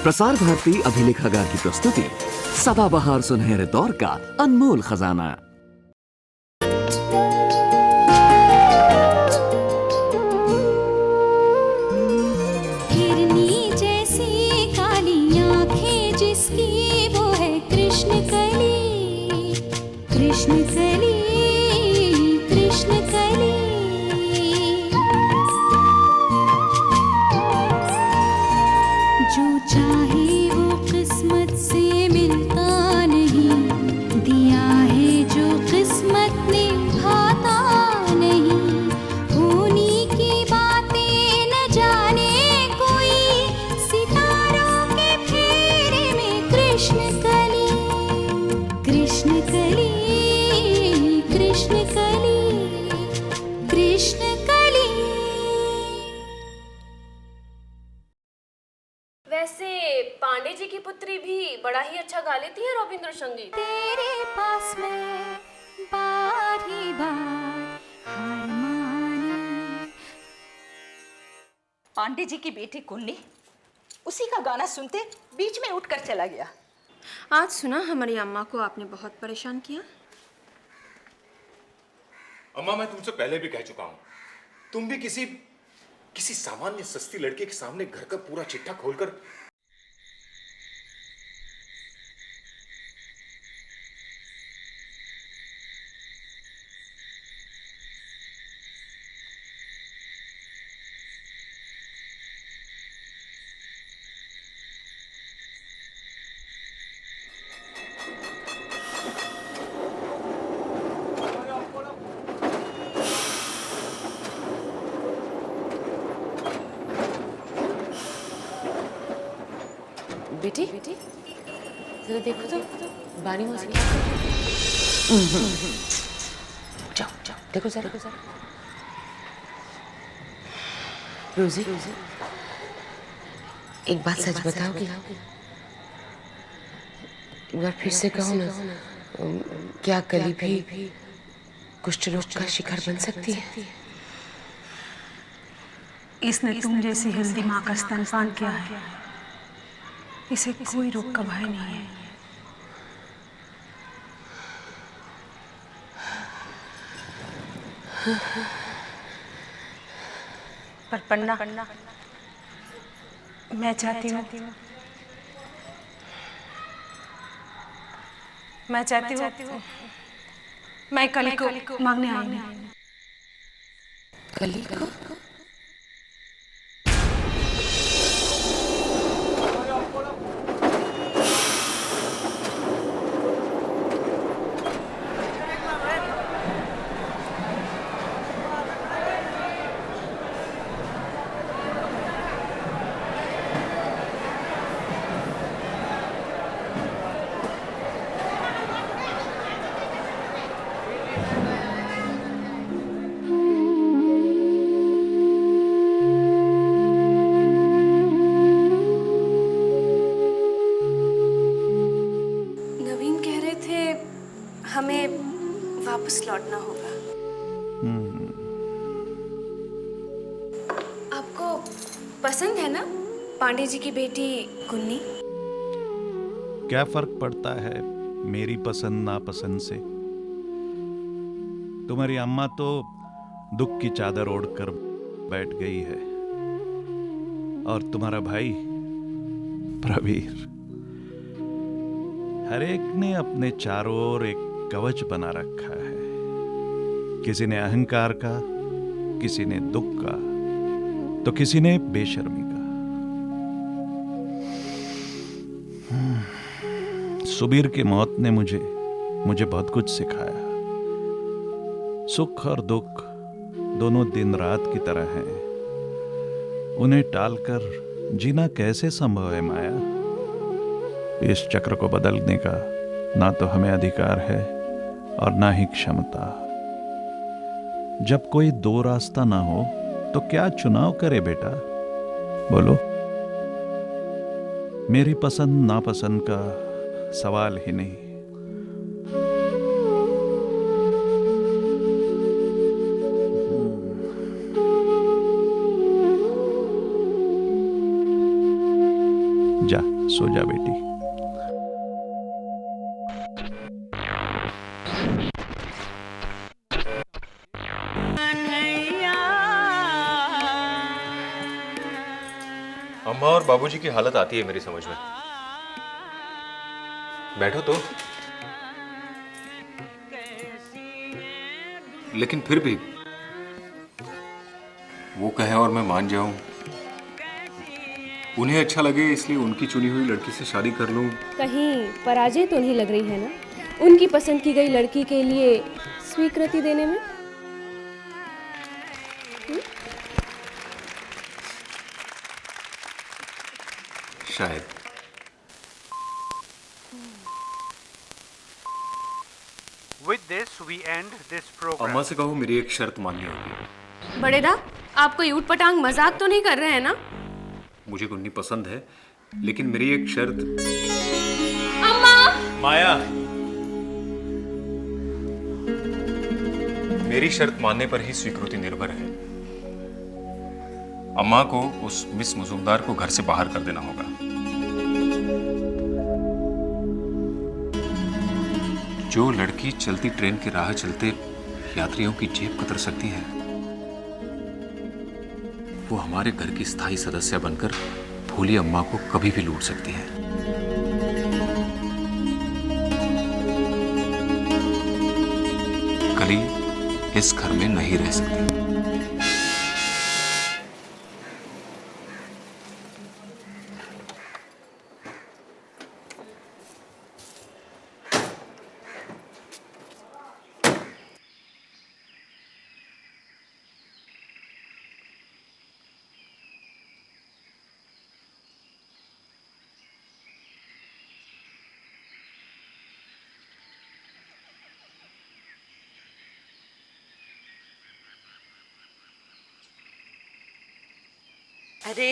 प्रसार भारती अभिलेखागार की प्रस्तुति सदाबहार सुनहरे दौर का अनमोल खजाना। हिरनी जैसी काली आंखें जिसकी वो है कृष्ण कली, कृष्ण कली, कृष्ण कली। जो चाहे वो किस्मत से मिलता नहीं, दिया है जो किस्मत ने भाता नहीं। उन्हीं की बातें न जाने कोई, सितारों के फेरे में कृष्ण कली, कृष्ण कली, कृष्ण कली, कृष्ण कली। वैसे पांडे जी की पुत्री भी बड़ा ही अच्छा गा लेती है रविंद्र संगीत। तेरे पास में बारी बार हार मानी। पांडे जी की बेटी कुन्नी उसी का गाना सुनते बीच में उठकर चला गया। आज सुना हमारी अम्मा को आपने बहुत परेशान किया। अम्मा, मैं तुमसे पहले भी कह चुका हूं, तुम भी किसी सामान्य सस्ती लड़के के सामने घर का पूरा चिट्ठा खोलकर बेटी जरा देखो तो बानी मौसी जाओ जाओ देखो जरा रोजी एक बात सच बताओगी? एक बार फिर से कहो ना, क्या कली भी कुष्ठ रोग का शिकार बन सकती है? इसने तुम जैसी हेल्दी माँ का स्तनपान किया है, इसे कोई रोग का भय नहीं है। पर पन्ना मैं चाहती हूँ मैं कली को मांगने आई हूँ। कली को? नवीन कह रहे थे हमें वापस लौटना होगा। आपको पसंद है ना पांडे जी की बेटी कुन्नी? क्या फर्क पड़ता है मेरी पसंद नापसंद से? तुम्हारी अम्मा तो दुख की चादर ओढ़कर बैठ गई है, और तुम्हारा भाई प्रवीर, हर एक ने अपने चारों ओर एक कवच बना रखा है। किसी ने अहंकार का, किसी ने दुख का, तो किसी ने बेशर्मी का। सुबीर की मौत ने मुझे बहुत कुछ सिखाया। सुख और दुख दोनों दिन रात की तरह हैं। उन्हें टालकर जीना कैसे संभव है माया? इस चक्र को बदलने का ना तो हमें अधिकार है और ना ही क्षमता। जब कोई दो रास्ता ना हो तो क्या चुनाव करे बेटा? बोलो। मेरी पसंद नापसंद का सवाल ही नहीं। जा सो जा बेटी। अम्मा और बाबूजी की हालत आती है मेरी समझ में। बैठो तो। लेकिन फिर भी वो कहे और मैं मान जाऊं, उन्हें अच्छा लगे इसलिए उनकी चुनी हुई लड़की से शादी कर लूं। कहीं पराजय तो नहीं लग रही है ना उनकी पसंद की गई लड़की के लिए स्वीकृति देने में? शायद। With this, we end this program. अम्मा से कहो मेरी एक शर्त माननी होगी। बड़ेदा, आप कोई ऊटपटांग मजाक तो नहीं कर रहे हैं ना? मुझे कुन्नी पसंद है, लेकिन मेरी एक शर्त। अम्मा! माया, मेरी शर्त मानने पर ही स्वीकृति निर्भर है। अम्मा को उस मिस मजूमदार को घर से बाहर कर देना होगा। जो लड़की चलती ट्रेन की राह चलते यात्रियों की जेब कतर सकती है, वो हमारे घर की स्थायी सदस्य बनकर भोली अम्मा को कभी भी लूट सकती है। कली इस घर में नहीं रह सकती। अरे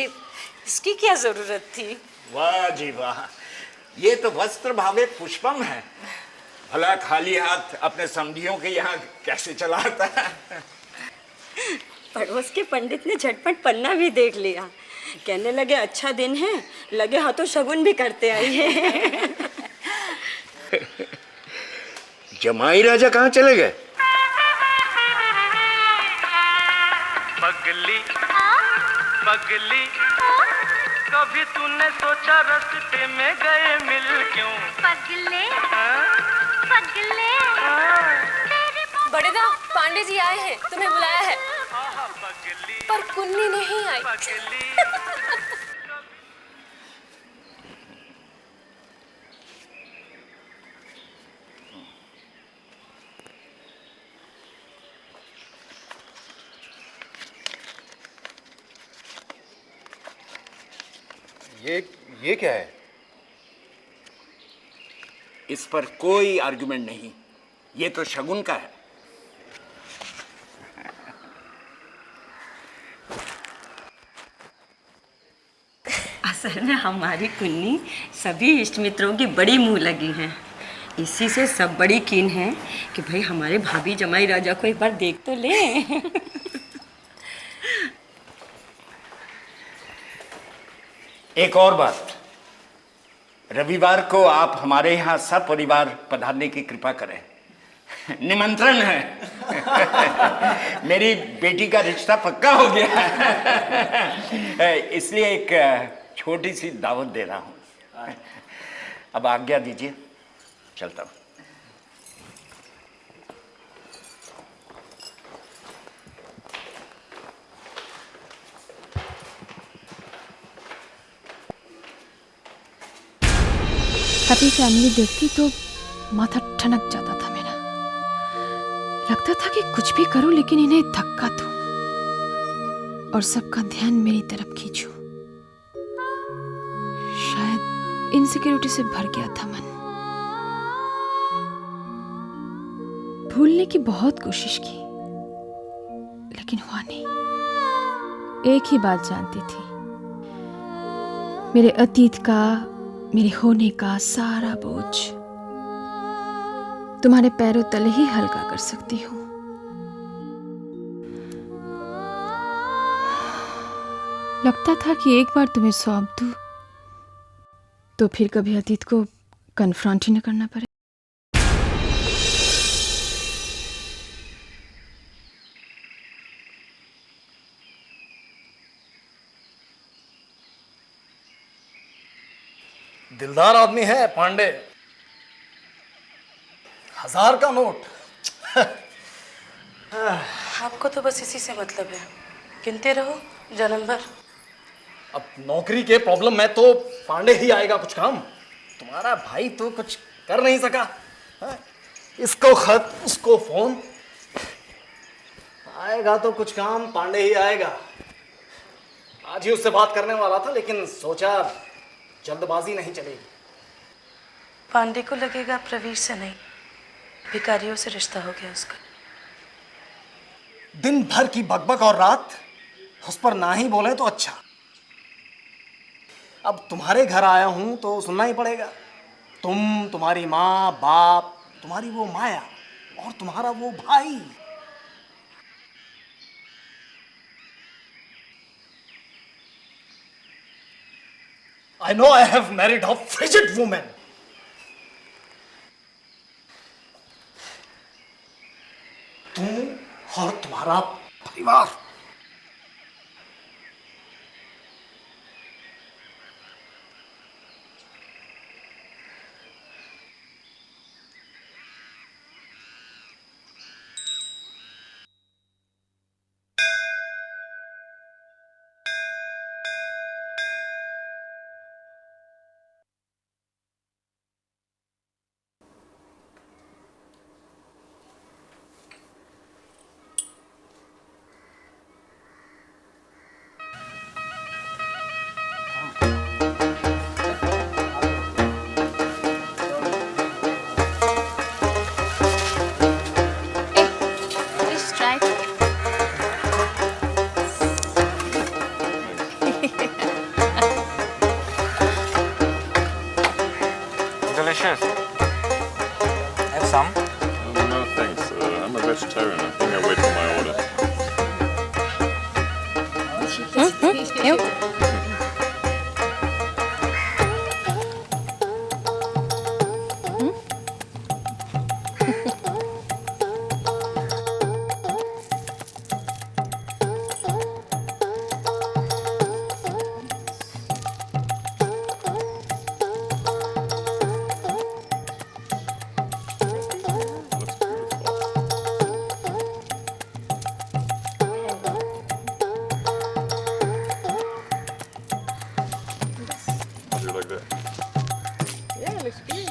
इसकी क्या जरूरत थी? वाह जी वाह, ये तो वस्त्र भावे पुष्पम है। भला खाली हाथ अपने समधियों के यहाँ कैसे चला आता है? पड़ोस के पंडित ने झटपट पन्ना भी देख लिया, कहने लगे अच्छा दिन है, लगे हाथों शगुन भी करते आइए। जमाई राजा कहाँ चले गए? पगली पगली, कभी तूने सोचा रास्ते में गए मिल क्यों? पगले पगले बड़ेदा, पांडे जी आए हैं, तुम्हें बुलाया है। पर कुन्नी नहीं आई। ये क्या है? इस पर कोई आर्गुमेंट नहीं, ये तो शगुन का है। असल में हमारी कुन्नी सभी इष्ट मित्रों की बड़ी मुंह लगी हैं, इसी से सब बड़ी कीन हैं कि भाई हमारे भाभी जमाई राजा को एक बार देख तो ले। एक और बात, रविवार को आप हमारे यहाँ सब परिवार पधारने की कृपा करें, निमंत्रण है। मेरी बेटी का रिश्ता पक्का हो गया है, इसलिए एक छोटी सी दावत दे रहा हूँ। अब आज्ञा दीजिए, चलता हूँ। हैप्पी फैमिली देखती तो माथा ठनक जाता था मेरा। लगता था कि कुछ भी करूं लेकिन इन्हें धक्का दूं और सबका ध्यान मेरी तरफ खींचूं। शायद इनसिक्योरिटी से भर गया था मन। भूलने की बहुत कोशिश की लेकिन हुआ नहीं। एक ही बात जानती थी, मेरे अतीत का, मेरे होने का सारा बोझ तुम्हारे पैरों तले ही हल्का कर सकती हूँ। लगता था कि एक बार तुम्हें सौंप दूं तो फिर कभी अतीत को कन्फ्रंट ही न करना पड़े। दिलदार आदमी है पांडे। 1000 का नोट। आपको तो बस इसी से मतलब है, गिनते रहो जन्म भर। अब नौकरी के प्रॉब्लम में तो पांडे ही आएगा कुछ काम। तुम्हारा भाई तो कुछ कर नहीं सका। इसको खत, उसको फोन। आएगा तो कुछ काम पांडे ही आएगा। आज ही उससे बात करने वाला था, लेकिन सोचा जल्दबाजी नहीं चलेगी। पांडे को लगेगा प्रवीर से नहीं, भिखारियों से रिश्ता हो गया उसका। दिन भर की बकबक और रात उस पर ना ही बोले तो अच्छा। अब तुम्हारे घर आया हूं तो सुनना ही पड़ेगा। तुम, तुम्हारी माँ, बाप, तुम्हारी वो माया और तुम्हारा वो भाई। I know I have married a frigid woman. तुम और तुम्हारा परिवार। Delicious. Have some? No, thanks. I'm a vegetarian. I think I'll wait for my order. You? Do you like that? Yeah, looks good.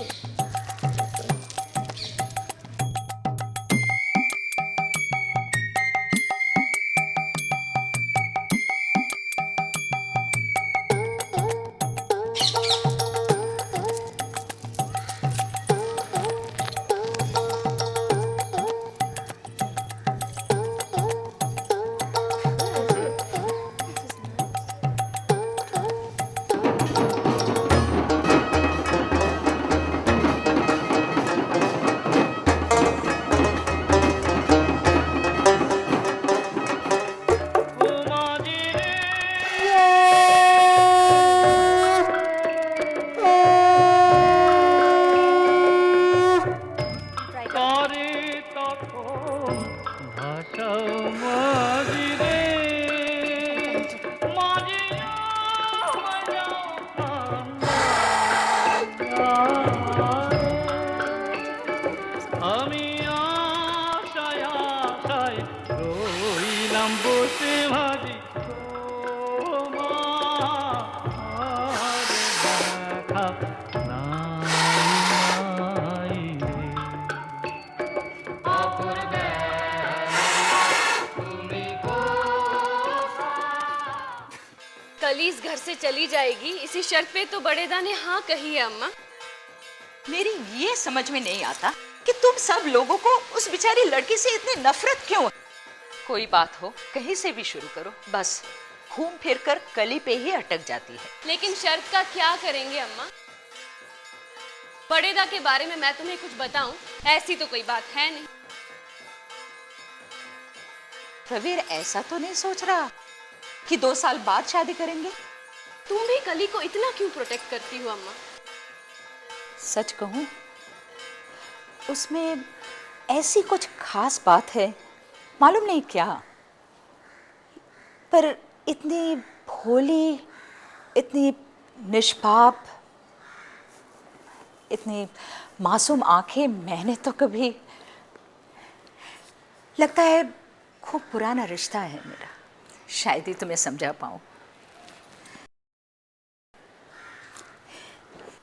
कली इस घर से चली जाएगी इसी शर्त पे तो बड़ेदा ने हाँ कही है अम्मा। मेरी ये समझ में नहीं आता कि तुम सब लोगों को उस बेचारी लड़की से इतनी नफरत क्यों? कोई बात हो कहीं से भी शुरू करो, बस घूम फिर कर कली पे ही अटक जाती है। लेकिन शर्त का क्या करेंगे अम्मा? बड़ेदा के बारे में मैं तुम्हें कुछ बताऊं, ऐसी तो कोई बात है नहीं। प्रवीर ऐसा तो नहीं सोच रहा कि 2 साल बाद शादी करेंगे? तुम भी कली को इतना क्यों प्रोटेक्ट करती हो अम्मा? सच कहूं, उसमें ऐसी कुछ खास बात है, मालूम नहीं क्या, पर इतनी भोली, इतनी निष्पाप, इतनी मासूम आंखें मैंने तो कभी, लगता है खूब पुराना रिश्ता है मेरा, शायद ही तुम्हें समझा पाऊं।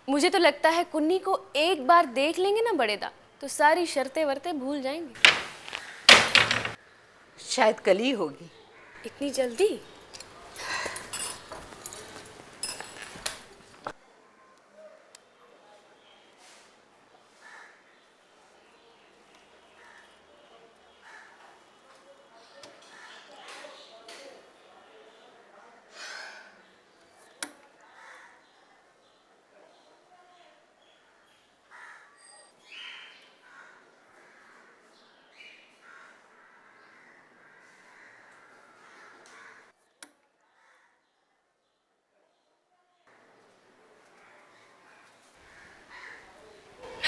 मुझे तो लगता है कुन्नी को एक बार देख लेंगे ना बड़ेदा तो सारी शर्तें वर्तें भूल जाएंगे। शायद कल ही होगी। इतनी जल्दी?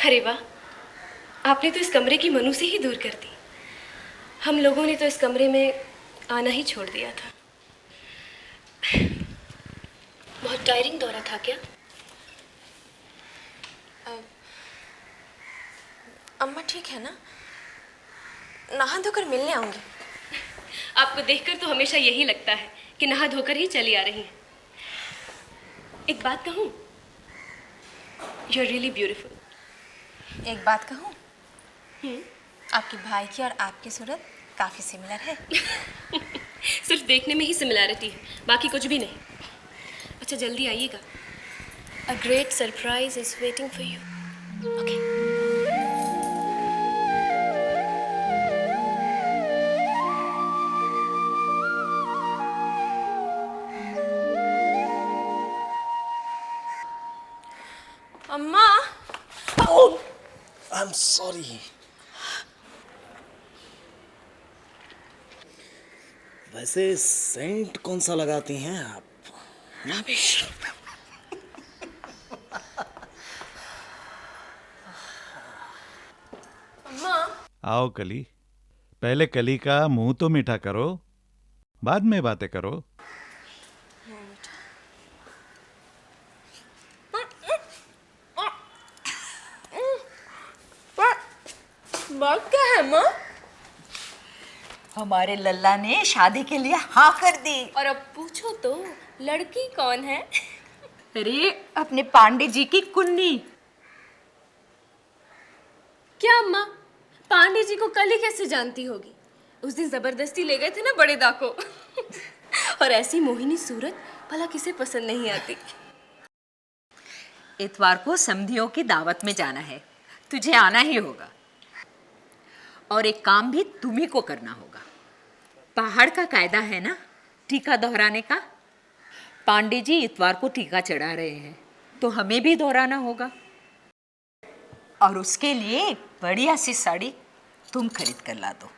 अरे वाह, आपने तो इस कमरे की मनु से ही दूर कर दी। हम लोगों ने तो इस कमरे में आना ही छोड़ दिया था। बहुत टायरिंग दौरा था क्या? अम्मा ठीक है ना? नहा धोकर मिलने आऊंगी। आपको देखकर तो हमेशा यही लगता है कि नहा धोकर ही चली आ रही हैं। एक बात कहूँ, यू आर रियली ब्यूटीफुल। एक बात कहूँ, आपके भाई की और आपकी सूरत काफ़ी सिमिलर है। सिर्फ देखने में ही सिमिलैरिटी है, बाकी कुछ भी नहीं। अच्छा जल्दी आइएगा, a great surprise is waiting for you. Okay. अम्मा। I am sorry. वैसे सेंट कौन सा लगाती हैं आप? अम्मा। आओ कली, पहले कली का मुंह तो मीठा करो, बाद में बातें करो। बात क्या है अम्मा? हमारे लल्ला ने शादी के लिए हाँ कर दी। और अब पूछो तो लड़की कौन है? अरे अपने पांडे जी की कुन्नी। क्या अम्मा, पांडे जी को कल ही कैसे जानती होगी? उस दिन जबरदस्ती ले गए थे ना बड़ेदा को। और ऐसी मोहिनी सूरत भला किसे पसंद नहीं आती। इतवार को समधियों की दावत में जाना है, तुझे आना ही होगा। और एक काम भी तुम्ही को करना होगा। पहाड़ का कायदा है ना टीका दोहराने का। पांडे जी इतवार को टीका चढ़ा रहे हैं, तो हमें भी दोहराना होगा। और उसके लिए एक बढ़िया सी साड़ी तुम खरीद कर ला दो।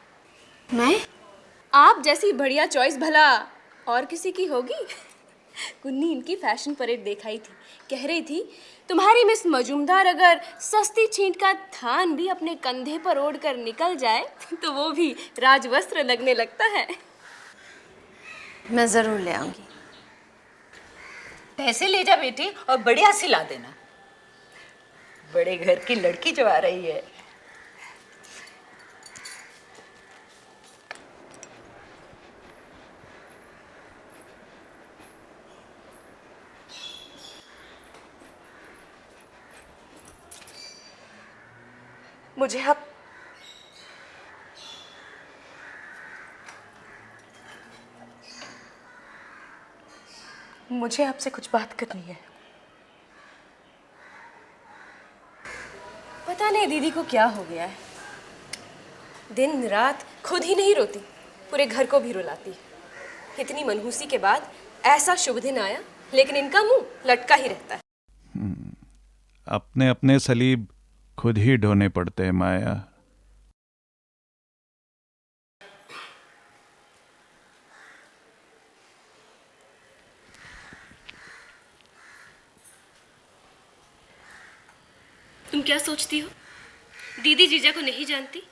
मैं? आप जैसी बढ़िया चॉइस भला और किसी की होगी? कुन्नी इनकी फैशन परेड दिखाई थी, कह रही थी तुम्हारी मिस मजूमदार अगर सस्ती छींट का थान भी अपने कंधे पर ओढ़ कर निकल जाए तो वो भी राजवस्त्र लगने लगता है। मैं जरूर ले आऊंगी। पैसे ले जा बेटी और बढ़िया सी ला देना। बड़े घर की लड़की जो आ रही है। मुझे आपसे कुछ बात करनी है। पता नहीं दीदी को क्या हो गया है, दिन रात खुद ही नहीं रोती, पूरे घर को भी रुलाती है। इतनी मनहूसी के बाद ऐसा शुभ दिन आया, लेकिन इनका मुंह लटका ही रहता है। अपने अपने सलीब खुद ही ढोने पड़ते हैं माया। क्या सोचती हो? दीदी जीजा को नहीं जानती?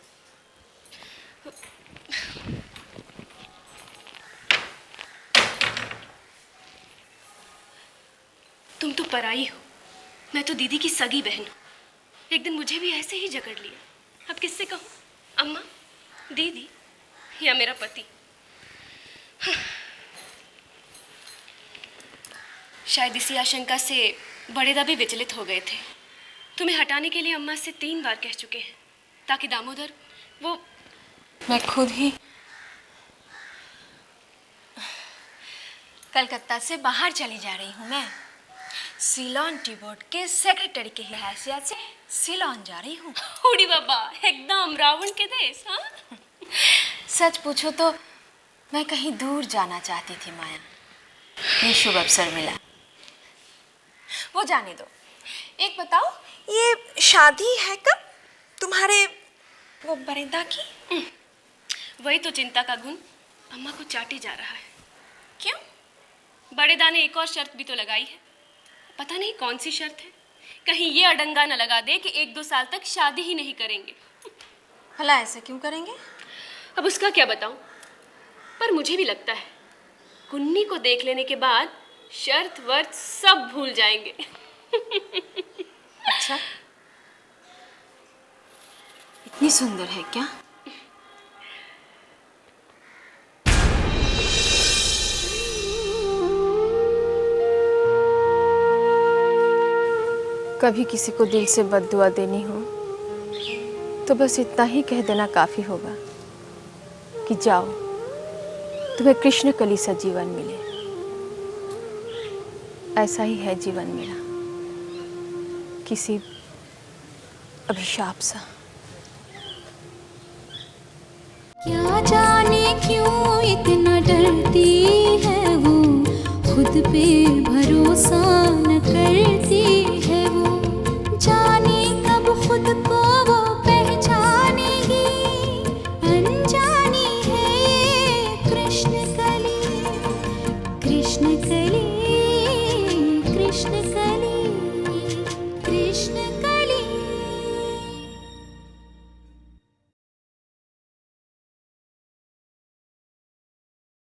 तुम तो पराई हो, मैं तो दीदी की सगी बहन हूँ। एक दिन मुझे भी ऐसे ही जकड़ लिया। अब किससे कहूँ? अम्मा, दीदी या मेरा पति? शायद इसी आशंका से बड़े दा भी विचलित हो गए थे। तुम्हें हटाने के लिए अम्मा से 3 बार कह चुके हैं, ताकि दामोदर वो... मैं खुद ही कलकत्ता से बाहर चली जा रही हूँ। मैं सीलोन टी बोर्ड के सेक्रेटरी के हैसियत से सीलोन जा रही हूँ। उड़ी बाबा, एकदम रावण के देश। हाँ, सच पूछो तो मैं कहीं दूर जाना चाहती थी माया। ये शुभ अवसर मिला। वो जाने दो। एक बताओ, ये शादी है कब तुम्हारे वो बरेदा की? वही तो चिंता का घुन अम्मा को चाटी जा रहा है। क्यों? बड़ेदा ने एक और शर्त भी तो लगाई है। पता नहीं कौन सी शर्त है। कहीं ये अडंगा न लगा दे कि 1-2 साल तक शादी ही नहीं करेंगे। भला ऐसा क्यों करेंगे? अब उसका क्या बताऊं, पर मुझे भी लगता है कुन्नी को देख लेने के बाद शर्त वर्त सब भूल जाएंगे। अच्छा, इतनी सुंदर है क्या? कभी किसी को दिल से बद्दुआ देनी हो तो बस इतना ही कह देना काफ़ी होगा कि जाओ, तुम्हें कृष्ण कली सा जीवन मिले। ऐसा ही है जीवन मेरा, किसी अभिशाप सा। क्या जाने क्यों इतना डरती है वो, खुद पे भरोसा न करती है वो। जाने कब खुद को वो पहचानेगी, अनजानी है ये कृष्ण कली, कृष्ण कली, कृष्ण कली।